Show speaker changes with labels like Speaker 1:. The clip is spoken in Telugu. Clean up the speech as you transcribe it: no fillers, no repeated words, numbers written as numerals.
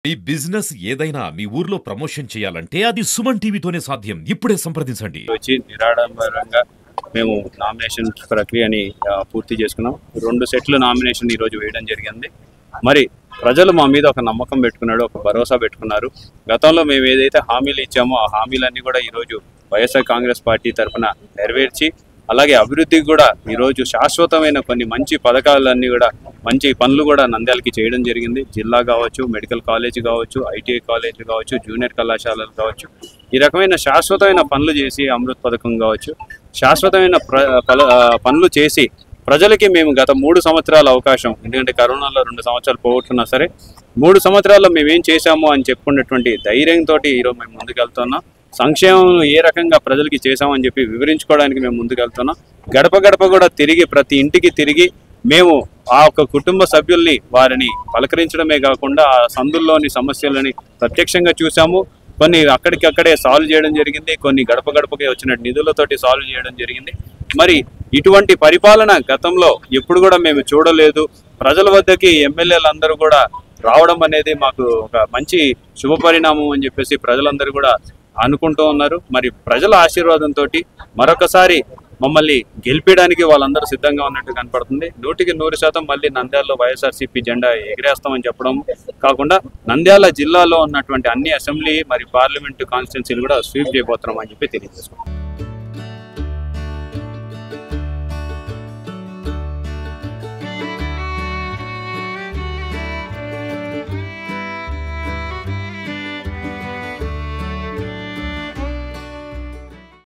Speaker 1: ఈ బిజినెస్ ఏదైనా మీ ఊర్లో ప్రమోషన్ చేయాలంటే అది సుమన్ టీవీతోనే సాధ్యం. ఇప్పుడే సంప్రదించండి.
Speaker 2: వచ్చి నిరాడంబరంగా మేము నామినేషన్ ప్రక్రియని పూర్తి చేసుకున్నాం. 2 సెట్లు నామినేషన్ ఈరోజు వేయడం జరిగింది. మరి ప్రజలు మా మీద ఒక నమ్మకం పెట్టుకున్నాడు, ఒక భరోసా పెట్టుకున్నారు. గతంలో మేము ఏదైతే హామీలు ఇచ్చామో ఆ హామీలన్నీ కూడా ఈరోజు వైఎస్ఆర్ కాంగ్రెస్ పార్టీ తరఫున నెరవేర్చి, అలాగే అభివృద్ధికి కూడా ఈరోజు శాశ్వతమైన కొన్ని మంచి పథకాలన్నీ కూడా మంచి పనులు కూడా నంద్యాలకి చేయడం జరిగింది. జిల్లా కావచ్చు, మెడికల్ కాలేజ్ కావచ్చు, ఐటీఐ కాలేజ్ కావచ్చు, జూనియర్ కళాశాలలు కావచ్చు, ఈ రకమైన శాశ్వతమైన పనులు చేసి అమృత్ పథకం కావచ్చు, శాశ్వతమైన పనులు చేసి ప్రజలకి మేము గత 3 సంవత్సరాల అవకాశం, ఎందుకంటే కరోనాలో 2 సంవత్సరాలు పోగొట్టున్నా సరే 3 సంవత్సరాల్లో మేమేం చేశాము అని చెప్పుకున్నటువంటి ధైర్యంతో ఈరోజు మేము ముందుకెళ్తున్నాం. సంక్షేమం ఏ రకంగా ప్రజలకి చేశామని చెప్పి వివరించుకోవడానికి మేము ముందుకెళ్తున్నాం. గడప గడప కూడా తిరిగి ప్రతి ఇంటికి తిరిగి మేము ఆ ఒక కుటుంబ సభ్యుల్ని వారిని పలకరించడమే కాకుండా ఆ సందుల్లోని సమస్యలని ప్రత్యక్షంగా చూసాము. కొన్ని అక్కడికక్కడే సాల్వ్ చేయడం జరిగింది, కొన్ని గడప గడపకి వచ్చిన నిధులతోటి సాల్వ్ చేయడం జరిగింది. మరి ఇటువంటి పరిపాలన గతంలో ఎప్పుడు కూడా మేము చూడలేదు. ప్రజల వద్దకి ఎమ్మెల్యేలందరూ కూడా రావడం అనేది మాకు ఒక మంచి శుభ పరిణామం అని చెప్పేసి ప్రజలందరూ కూడా అనుకుంటూ ఉన్నారు. మరి ప్రజల ఆశీర్వాదంతో మరొకసారి మమ్మల్ని గెలిపించడానికి వాళ్ళందరూ సిద్ధంగా ఉన్నట్టు కనపడుతుంది. 100% మళ్ళీ నంద్యాలలో వైఎస్ఆర్సీపీ జెండా ఎగిరేస్తామని చెప్పడం కాకుండా నంద్యాల జిల్లాలో ఉన్నటువంటి అన్ని అసెంబ్లీ మరి పార్లమెంటు కాన్స్టిట్యున్సీలు కూడా స్వీప్ చేయబోతున్నాం అని చెప్పి తెలియజేసుకుంటాం.